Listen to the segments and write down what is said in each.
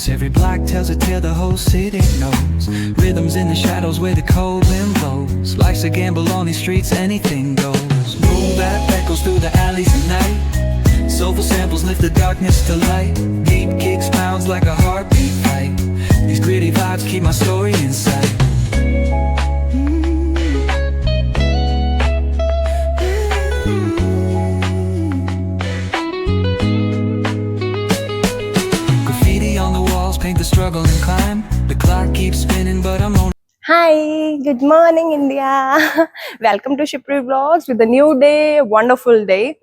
Every block tells a tale the whole city knows. Rhythms in the shadows where the cold wind blows. Life's a gamble on these streets, anything goes. Boom bap echoes through the alleys at night. Soulful samples lift the darkness to light. Deep kicks pounds like a heartbeat fight. These gritty vibes keep my story in sight. Paint the struggle and climb. The clock keeps spinning, but I'm on. Hi, good morning India. Welcome to Shipri Vlogs with a new day, wonderful day.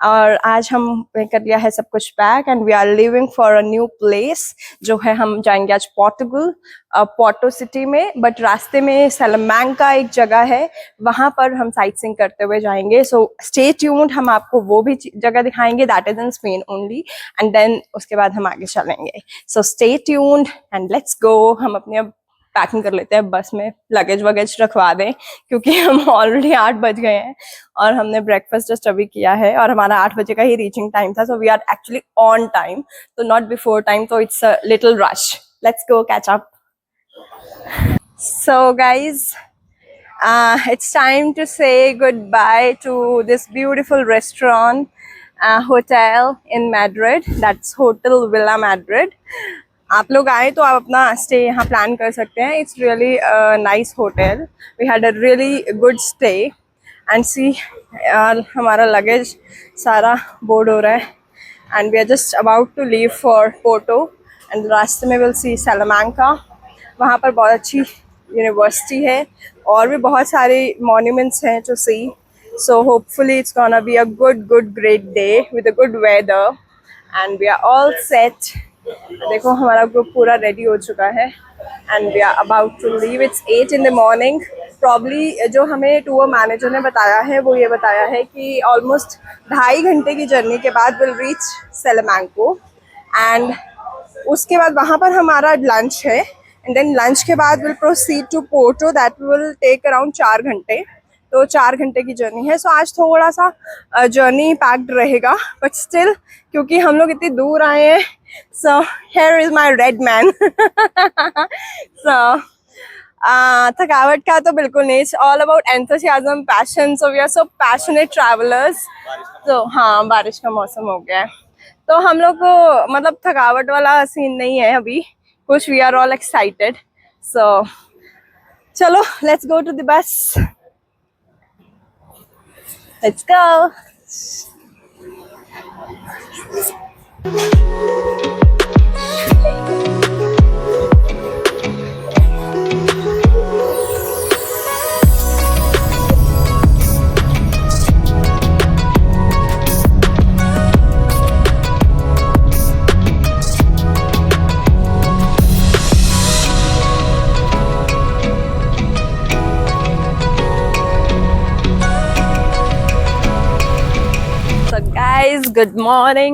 और आज हम कर लिया है सब कुछ pack and we are leaving for a new place. जो है हम जाएंगे आज पोर्टुगल, पोर्टो सिटी में, बट रास्ते में सैलामांका एक जगह है, वहां पर हम साइट सीइंग करते हुए जाएंगे. सो स्टे ट्यून्ड, हम आपको वो भी जगह दिखाएंगे, that is in Spain only, and then उसके बाद हम आगे चलेंगे. So stay tuned and let's go. हम अपने अब पैकिंग कर लेते हैं, बस में लगेज वगैज रखवा दें क्योंकि हम ऑलरेडी 8 बज गए हैं और हमने ब्रेकफास्ट जस्ट अभी किया है और हमारा 8 बजे का ही रीचिंग टाइम था. So we are actually on time, तो नॉट बिफोर टाइम, तो it's a little rush. Let's go catch up. So guys, it's time to say goodbye to this beautiful restaurant, hotel in Madrid. That's Hotel Villa Madrid. आप लोग आए तो आप अपना stay यहाँ plan कर सकते हैं. It's really nice hotel. We had a really good stay and see हमारा लगेज सारा बोर्ड हो रहा है and we are just about to leave for Porto and रास्ते में विल सी सैलामांका. वहाँ पर बहुत अच्छी यूनिवर्सिटी है और भी बहुत सारे मॉन्यूमेंट्स हैं to see. So hopefully it's gonna be a good great day with a good weather and we are all set. देखो हमारा ग्रुप पूरा रेडी हो चुका है and we are about to leave. It's 8 in the morning. Probably जो हमें tour manager ने बताया है वो ये बताया है कि ऑलमोस्ट 2.5 घंटे की जर्नी के बाद विल रीच सैलामांका एंड उसके बाद वहाँ पर हमारा लंच है एंड देन लंच के बाद will proceed to Porto. That will take around 4 घंटे. तो 4 घंटे की जर्नी है. सो आज थोड़ा सा जर्नी पैक्ड रहेगा बट स्टिल क्योंकि हम लोग इतनी दूर आए हैं. So here is my red man. So थकावट का तो बिल्कुल नहीं. It's all about enthusiasm, passion. So we are so passionate travellers. तो हाँ, बारिश का मौसम हो गया है तो हम लोग को मतलब थकावट वाला सीन नहीं है अभी कुछ. We are all excited. So चलो let's go to the bus. Let's go.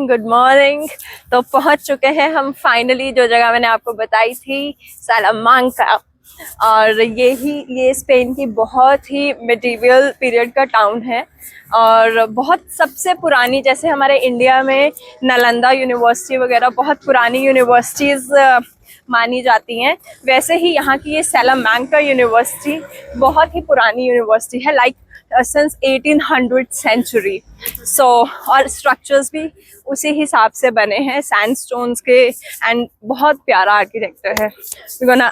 Good morning. तो पहुंच चुके हैं हम फाइनली जो जगह मैंने आपको बताई थी, सैलामांका. और ये स्पेन की बहुत ही मिडीवियल पीरियड का टाउन है और बहुत सबसे पुरानी, जैसे हमारे इंडिया में नालंदा यूनिवर्सिटी वगैरह बहुत पुरानी यूनिवर्सिटीज़ मानी जाती हैं, वैसे ही यहाँ की ये सैलामांका यूनिवर्सिटी बहुत ही पुरानी यूनिवर्सिटी है, like since 1800th century. So और स्ट्रक्चर्स भी उसी हिसाब से बने हैं, सैंडस्टोन्स के, एंड बहुत प्यारा आर्किटेक्चर है. We gonna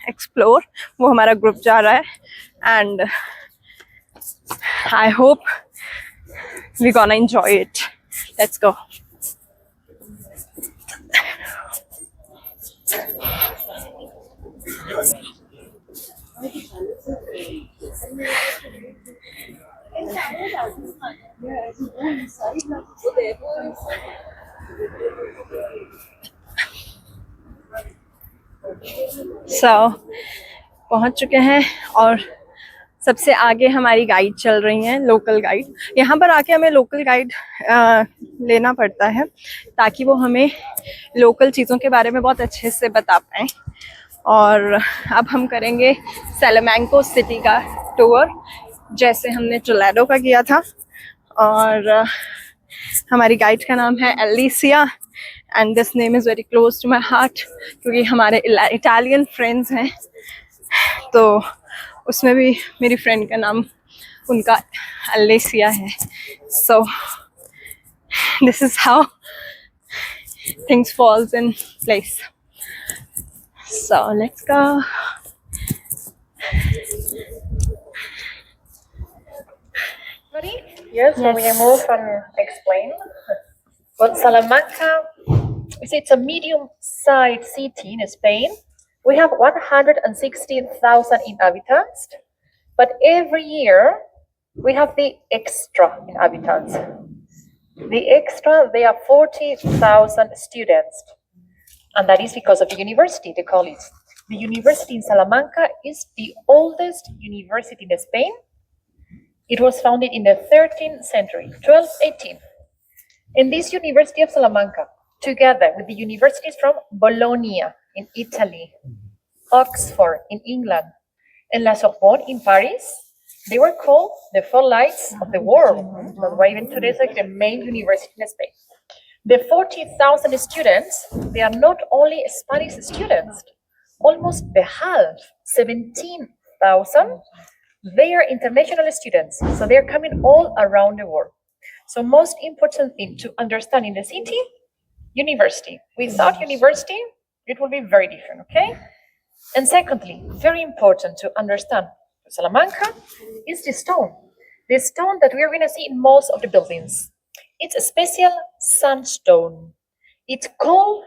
explore. वो हमारा ग्रुप जा रहा है and I hope we gonna enjoy it. Let's go. पहुंच चुके हैं और सबसे आगे हमारी गाइड चल रही हैं, लोकल गाइड. यहाँ पर आके हमें लोकल गाइड लेना पड़ता है ताकि वो हमें लोकल चीज़ों के बारे में बहुत अच्छे से बता पाएँ. और अब हम करेंगे सैलामांका सिटी का टूर जैसे हमने टोलेडो का किया था. और हमारी गाइड का नाम है Alicia and this name is very close to my heart क्योंकि हमारे इटालियन फ्रेंड्स हैं, तो उसमें भी मेरी फ्रेंड का नाम उनका अलेसिया है. So this is how things falls in place. So let's go. Ready? Yes, so we move and explain. Well, Salamanca it's a medium-sized city in Spain. We have 116,000 inhabitants, but every year we have the extra inhabitants. The extra, they are 40,000 students, and that is because of the university, the college. The university in Salamanca is the oldest university in Spain. It was founded in the 13th century, 1218. And this University of Salamanca, together with the universities from Bologna in Italy, Oxford in England, and La Sorbonne in Paris, they were called the four lights of the world. That's why even today it's like the main university in Spain. The 40,000 students, they are not only Spanish students, almost the half, 17,000, they are international students, so they are coming all around the world. So most important thing to understand in the city, university. Without university, it will be very different, okay? And secondly, very important to understand Salamanca is the stone. The stone that we are going to see in most of the buildings. It's a special sandstone. It's called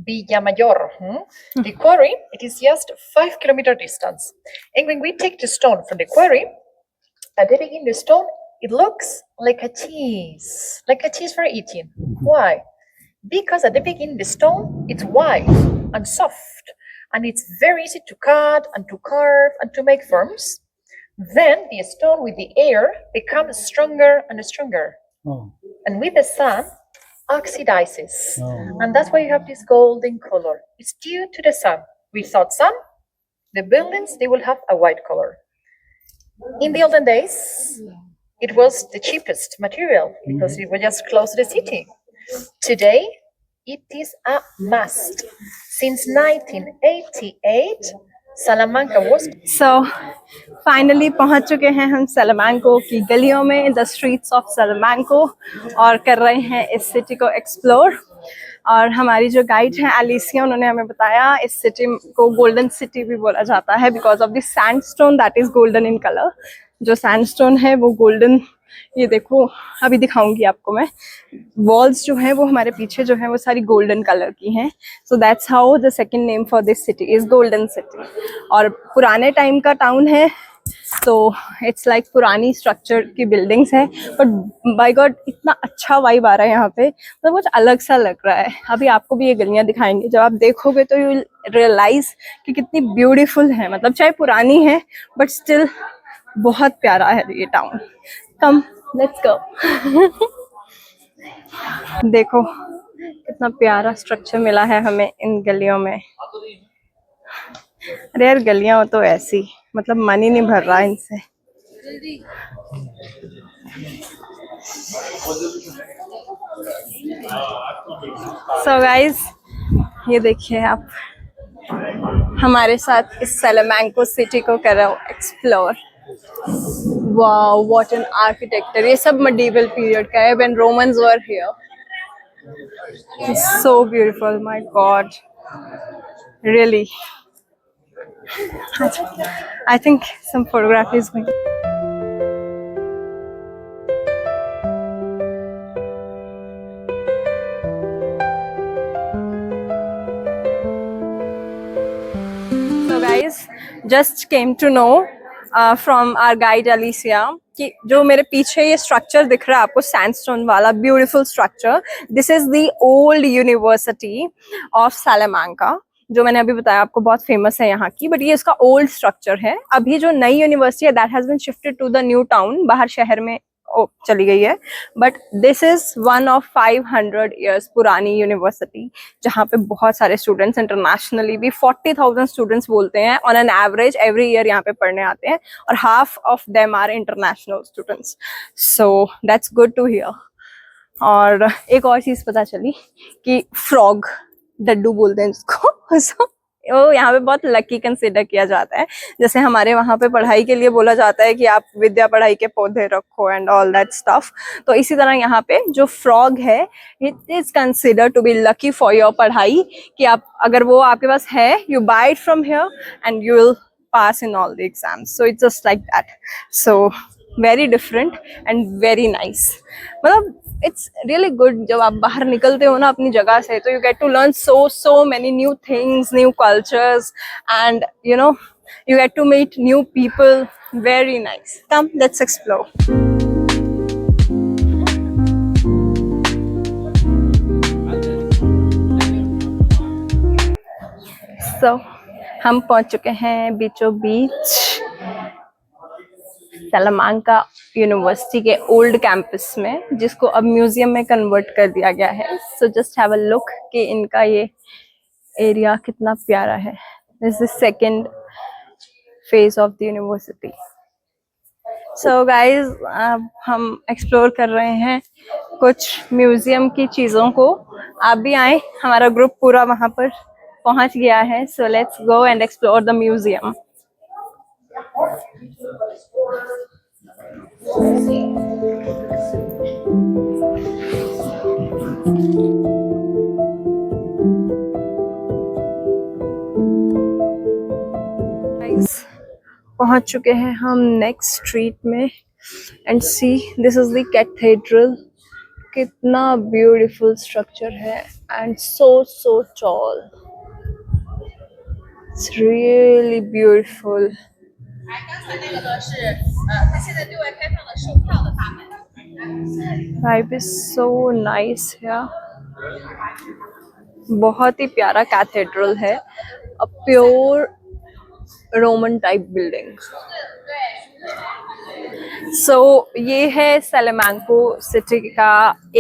Villamayor. The quarry, it is just 5 kilometer distance. And when we take the stone from the quarry, at the beginning, the stone, it looks like a cheese for eating. Why? Because at the beginning, the stone, it's white and soft, and it's very easy to cut and to carve and to make forms. Then the stone with the air becomes stronger and stronger. And with the sun, oxidizes. And that's why you have this golden color. It's due to the sun. Without sun, the buildings, they will have a white color. In the olden days, it was the cheapest material because it was just close to the city. Today, it is a must. Since 1988, Salamanca was... So finally पहुंच चुके हैं हम सलामांको की गलियों में, the streets of सलामांको, और कर रहे हैं इस सिटी को एक्सप्लोर. और हमारी जो गाइड हैं एलिसिया, उन्होंने हमें बताया इस सिटी को गोल्डन सिटी भी बोला जाता है because of the sandstone that is golden in colour. जो सैंडस्टोन है वो गोल्डन, ये देखो अभी दिखाऊंगी आपको मैं, वॉल्स जो है वो हमारे पीछे जो है वो सारी गोल्डन कलर की हैं. So that's how the second name for this city is golden city. और पुराने टाइम का टाउन है, तो इट्स लाइक पुरानी स्ट्रक्चर की बिल्डिंग्स है, बट बाय गॉड इतना अच्छा वाइब आ रहा है यहाँ पे, मतलब कुछ अलग सा लग रहा है. अभी आपको भी ये गलियाँ दिखाएंगे, जब आप देखोगे तो यू रियलाइज कि कितनी ब्यूटीफुल है. मतलब चाहे पुरानी है बट स्टिल बहुत प्यारा है ये टाउन. Come let's go. देखो कितना प्यारा स्ट्रक्चर मिला है हमें इन गलियों में. अरे यार गलियां हो तो ऐसी, मतलब मन ही नहीं भर रहा इनसे. सो गाइस, ये देखिए आप, हमारे साथ इस सलामांको सिटी को कर रहा हूँ explore. Wow, what an architecture. ये सब medieval पीरियड का है, when Romans were here. It's so beautiful, my God, really. I think some photography is going. So guys, just came to know from our guide Alicia कि जो मेरे पीछे ये structure दिख रहा है आपको, सैंडस्टोन वाला beautiful structure, this is the old university of Salamanca. जो मैंने अभी बताया आपको बहुत फेमस है यहाँ की, बट ये इसका ओल्ड स्ट्रक्चर है. अभी जो नई यूनिवर्सिटी है that has been shifted to the new town, बाहर शहर में चली गई है. But this is one of 500 years पुरानी यूनिवर्सिटी, जहाँ पे बहुत सारे स्टूडेंट्स इंटरनेशनली भी 40,000 स्टूडेंट्स बोलते हैं on an average every year यहाँ पे पढ़ने आते हैं, और half of them are international students. So that's good to hear. और एक और चीज पता चली कि फ्रॉग, डड्डू बोलते हैं जिसको so, वो यहाँ पे बहुत लकी कंसिडर किया जाता है। जैसे हमारे वहाँ पे पढ़ाई के लिए बोला जाता है कि आप विद्या पढ़ाई के पौधे रखो एंड ऑल दैट स्टफ, तो इसी तरह यहाँ पे जो फ्रॉग है it is consider to be lucky for your पढ़ाई, कि आप अगर वो आपके पास है you buy it from here and you will pass in all the exams. So it's just like that. So very different and very nice. मतलब it's really good जब आप बाहर निकलते हो ना अपनी जगह से, तो you get to learn so many new things, new cultures, and you know you get to meet new people. Very nice. Come, let's explore. So हम पहुंच चुके हैं बीचों बीच सलामांका यूनिवर्सिटी के ओल्ड कैंपस में, जिसको अब म्यूजियम में कन्वर्ट कर दिया गया है। So just have a look कि इनका ये एरिया कितना प्यारा है। This is second phase of the university. So guys अब हम एक्सप्लोर कर रहे हैं कुछ म्यूजियम की चीज़ों को। आप भी आए, हमारा ग्रुप पूरा वहाँ पर पहुंच गया है। So let's go and explore the museum. पहुंच चुके हैं हम नेक्स्ट स्ट्रीट में and see this is the cathedral. कितना ब्यूटीफुल स्ट्रक्चर है and so tall. It's really beautiful. Vibe is so nice here. बहुत ही प्यारा कैथेड्रल है, a pure Roman type building. So ये है सलामांका सिटी का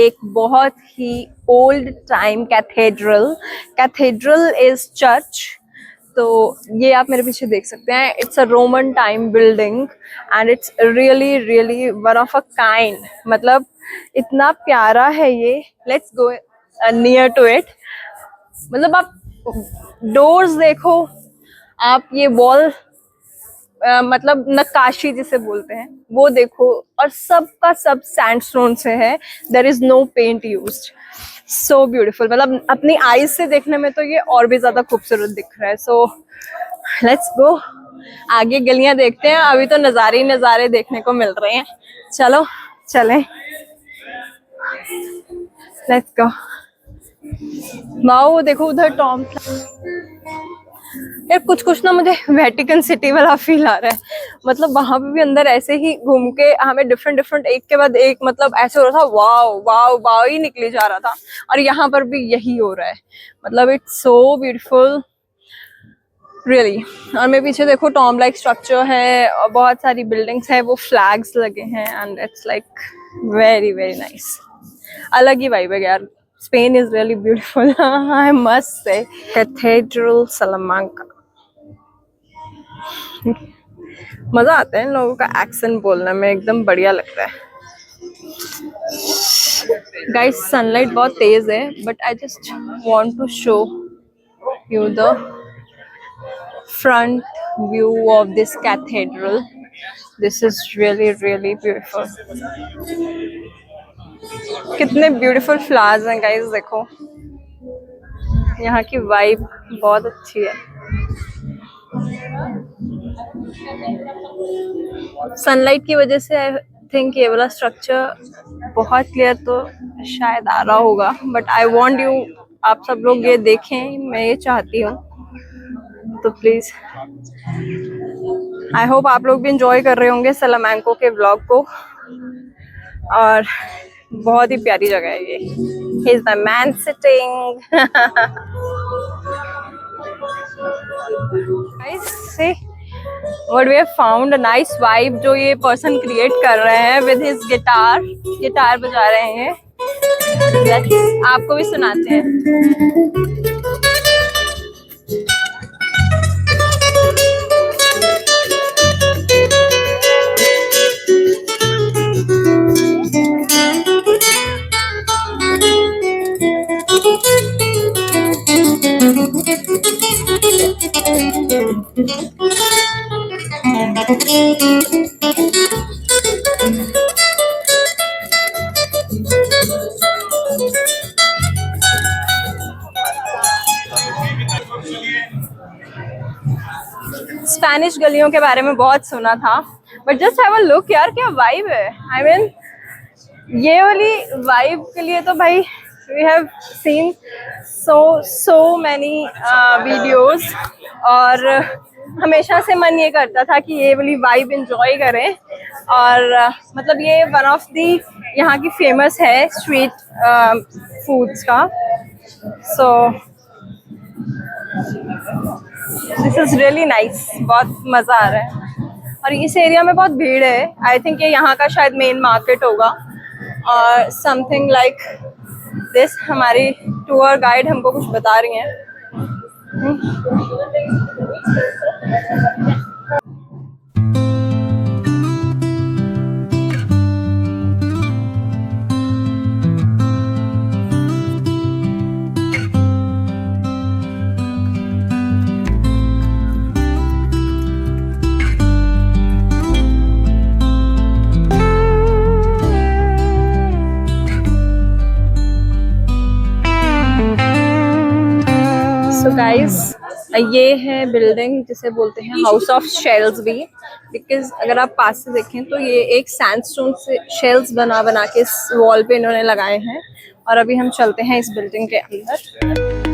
एक बहुत ही old time cathedral. Cathedral is church. तो ये आप मेरे पीछे देख सकते हैं, it's a Roman time building and it's really one of a kind. मतलब इतना प्यारा है ये। Let's go near to it. मतलब आप डोर्स देखो, आप ये वॉल मतलब नक्काशी जिसे बोलते हैं वो देखो, और सब का सब सैंडस्टोन से है। There is no paint used. So beautiful. मतलब अपनी आईज से देखने में तो ये और भी ज्यादा खूबसूरत दिख रहा है। सो लेट्स गो, आगे गलियां देखते हैं। अभी तो नज़ारे ही नज़ारे देखने को मिल रहे हैं। चलो चलें, लेट्स गो। वाओ देखो उधर टॉम। यार कुछ ना मुझे वेटिकन सिटी वाला फील आ रहा है। मतलब वहां पे भी अंदर ऐसे ही घूम के हमें डिफरेंट एक के बाद एक, मतलब ऐसे हो रहा था वाव वाव वाव ही निकली जा रहा था। और यहाँ पर भी यही हो रहा है। मतलब इट्स सो ब्यूटीफुल रियली। और मेरे पीछे देखो टॉम लाइक स्ट्रक्चर है और बहुत सारी बिल्डिंग्स है, वो फ्लैग्स लगे हैं and it's like very nice. अलग ही वाइब है यार। Spain is really beautiful. I must say. Cathedral Salamanca. मजा आता है इन लोगों का एक्सेंट बोलने में, एकदम बढ़िया लगता है। गाइस सनलाइट बहुत तेज है, but I just want to show you the front view of this cathedral. This is really beautiful. कितने ब्यूटीफुल फ्लावर्स हैं गाइस, देखो। यहाँ की वाइब बहुत अच्छी है। सनलाइट की वजह से आई थिंक ये वाला स्ट्रक्चर बहुत क्लियर तो शायद आ रहा होगा, बट आई वांट यू, आप सब लोग ये देखें, मैं ये चाहती हूँ। तो प्लीज आई होप आप लोग भी इंजॉय कर रहे होंगे सलामांका के व्लॉग को। और बहुत ही प्यारी जगह है ये। He is my man sitting. Guys, see what we have found, a nice vibe जो ये person create कर रहे हैं with his guitar. गिटार बजा रहे हैं। Let's आपको भी सुनाते हैं। स्पेनिश गलियों के बारे में बहुत सुना था, but just have a look यार, क्या वाइब है। आई मीन ये वाली वाइब के लिए तो भाई we have seen so many videos, और हमेशा से मन ये करता था कि ये वाली वाइब एंजॉय करें। और मतलब ये वन ऑफ दी यहाँ की फेमस है स्ट्रीट फूड्स का। So this is really nice, बहुत मज़ा आ रहा है। और इस एरिया में बहुत भीड़ है। आई थिंक ये यहाँ का शायद मेन मार्केट होगा और समथिंग लाइक दिस। हमारी टूर गाइड हमको कुछ बता रही हैं। सो गाइस, ये है बिल्डिंग जिसे बोलते हैं हाउस ऑफ शेल्स भी, बिकॉज अगर आप पास से देखें तो ये एक सैंडस्टोन से शेल्स बना बना के इस वॉल पे इन्होंने लगाए हैं। और अभी हम चलते हैं इस बिल्डिंग के अंदर।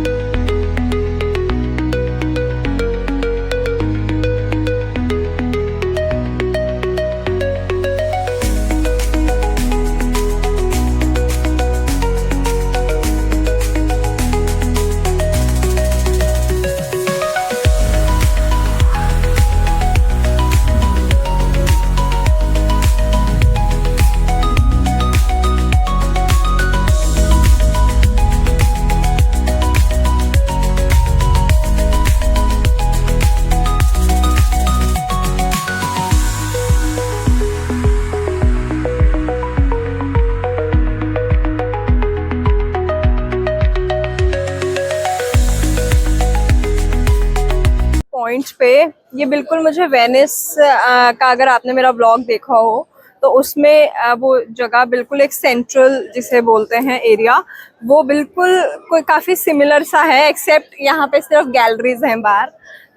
पॉइंट पे ये बिल्कुल मुझे वेनिस का, अगर आपने मेरा ब्लॉग देखा हो तो उसमें वो जगह बिल्कुल एक सेंट्रल जिसे बोलते हैं एरिया, वो बिल्कुल कोई काफ़ी सिमिलर सा है, एक्सेप्ट यहाँ पे सिर्फ गैलरीज हैं बाहर।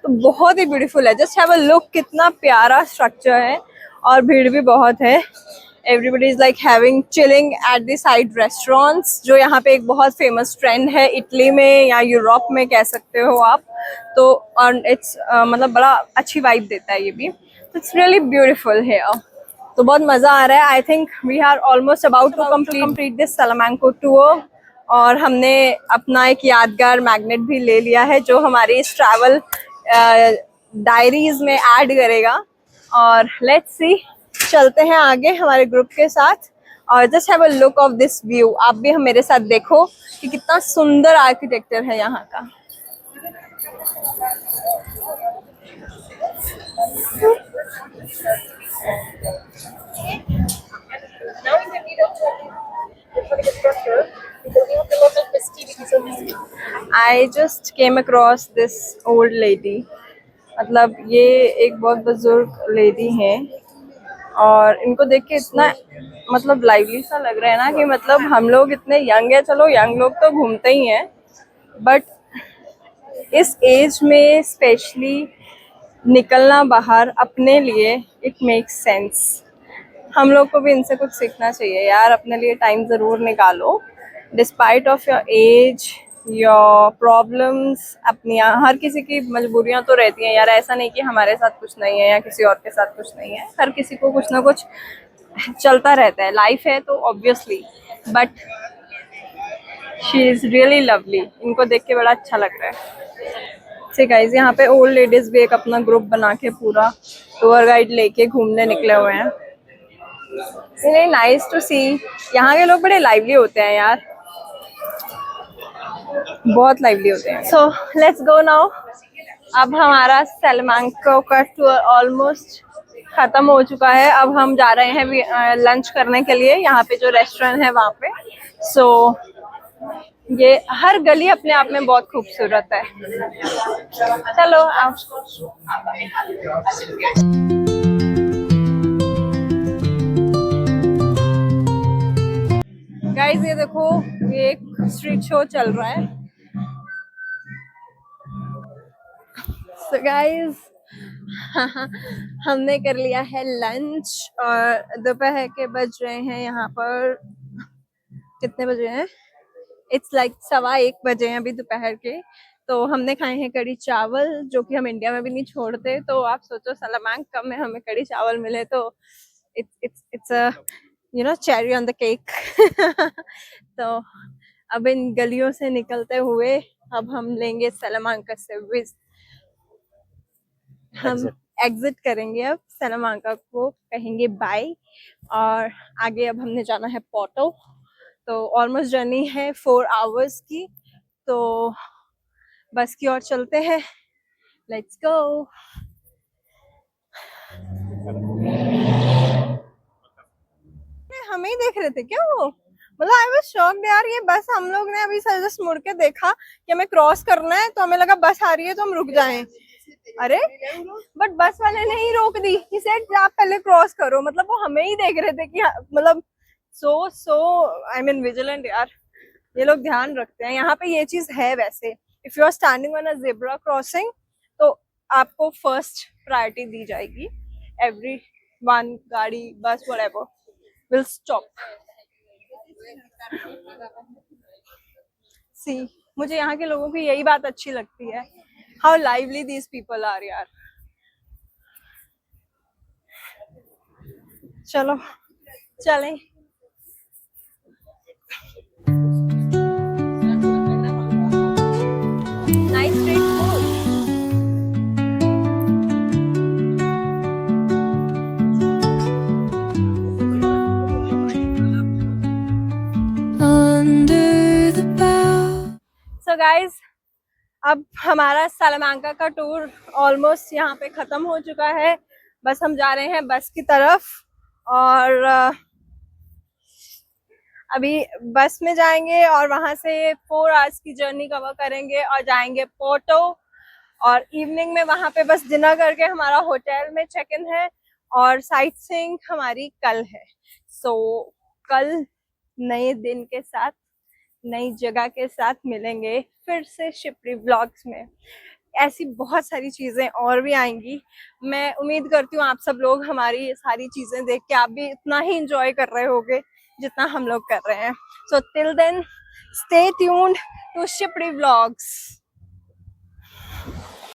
तो बहुत ही ब्यूटीफुल है। जस्ट हैव अ लुक, कितना प्यारा स्ट्रक्चर है और भीड़ भी बहुत है। Everybody is like having chilling at the side restaurants, जो यहाँ पे एक बहुत फेमस ट्रेंड है इटली में या यूरोप में कह सकते हो आप। तो और इट्स मतलब बड़ा अच्छी वाइब देता है ये भी। It's really beautiful here. तो बहुत मज़ा आ रहा है। I think we are almost about to complete this Salamanca tour. और हमने अपना एक यादगार मैग्नेट भी ले लिया है जो हमारी इस ट्रैवल डायरीज में ऐड करेगा। और लेट्स सी, चलते हैं आगे हमारे ग्रुप के साथ। और just have a look of this view. आप भी हम मेरे साथ देखो कि कितना सुंदर आर्किटेक्चर है यहाँ का। Now in the middle of the structure, because we have a lot of festivities on this. I just came across this old lady. मतलब ये एक बहुत बुजुर्ग लेडी हैं और इनको देख के इतना मतलब लाइवली सा लग रहा है ना कि मतलब हम लोग इतने यंग है। चलो यंग लोग तो घूमते ही हैं, बट इस एज में स्पेशली निकलना बाहर अपने लिए, इट मेक्स सेंस। हम लोग को भी इनसे कुछ सीखना चाहिए यार। अपने लिए टाइम ज़रूर निकालो, despite of your age, your problems. अपनी हर किसी की मजबूरियां तो रहती हैं यार। ऐसा नहीं कि हमारे साथ कुछ नहीं है या किसी और के साथ कुछ नहीं है। हर किसी को कुछ ना कुछ चलता रहता है, लाइफ है तो obviously. But she is really lovely. इनको देख के बड़ा अच्छा लग रहा है। ठीक गाइस, यहाँ पे ओल्ड लेडीज़ भी एक अपना ग्रुप बना के पूरा टूर गाइड लेके घूमने निकले हुए हैं। रियली नाइस टू सी। यहाँ के लोग बड़े लाइवली होते हैं यार, बहुत लाइवली होते हैं। So let's go now. अब हमारा सलामैंको का टूर ऑलमोस्ट ख़त्म हो चुका है। अब हम जा रहे हैं लंच करने के लिए यहाँ पे जो रेस्टोरेंट है वहाँ पे। सो ये हर गली अपने आप में बहुत खूबसूरत है। चलो आओ। गाइस ये देखो, ये एक स्ट्रीट शो चल रहा है। सो गाइस हमने कर लिया है लंच और दोपहर के बज रहे हैं यहाँ पर, कितने बजे हैं? इट्स लाइक 1:15 बजे हैं अभी दोपहर के। तो हमने खाए हैं कड़ी चावल, जो कि हम इंडिया में भी नहीं छोड़ते। तो आप सोचो सलामांका में हमें कड़ी चावल मिले तो it's a cherry on the cake. तो अब इन गलियों से निकलते हुए अब हम लेंगे सलामांका से हम एग्जिट करेंगे। अब सलामांका को कहेंगे बाय और आगे अब हमने जाना है पोर्टो। तो ऑलमोस्ट जर्नी है 4 आवर्स की, तो बस की ओर चलते हैं। Let's go. हमें ही देख रहे थे क्या वो? मतलब आई वाज शॉक्ड यार, ये बस हम लोग ने अभी जस्ट मुड़ के देखा कि हमें क्रॉस करना है, तो हमें लगा बस आ रही है तो हम रुक जाएं। अरे बट बस वाले ने ही रोक दी। ही सेड आप पहले क्रॉस करो। मतलब वो हमें ही देख रहे थे कि मतलब सो आई मीन विजिलेंट यार। ये लोग ध्यान रखते हैं। यहाँ पे ये चीज है वैसे, if you are standing on a zebra crossing तो आपको फर्स्ट प्रायोरिटी दी जाएगी। एवरी वन गाड़ी बस व्हाटएवर विल स्टॉप। सी मुझे यहाँ के लोगों की यही बात अच्छी लगती है, how lively these people are यार। चलो चलें। Nice street food. So guys अब हमारा सलामांका का टूर ऑलमोस्ट यहाँ पे खत्म हो चुका है। बस हम जा रहे हैं बस की तरफ और अभी बस में जाएंगे और वहां से 4 आवर्स की जर्नी कवर करेंगे और जाएंगे पोर्टो। और इवनिंग में वहां पे बस डिनर करके हमारा होटल में चेक इन है और साइट सीइंग हमारी कल है। सो कल नए दिन के साथ नई जगह के साथ मिलेंगे फिर से शिप्री व्लॉग्स में। ऐसी बहुत सारी चीजें और भी आएंगी। मैं उम्मीद करती हूँ आप सब लोग हमारी ये सारी चीजें देख के आप भी इतना ही इंजॉय कर रहे होगे जितना हम लोग कर रहे हैं। So till then stay tuned to Shipri vlogs.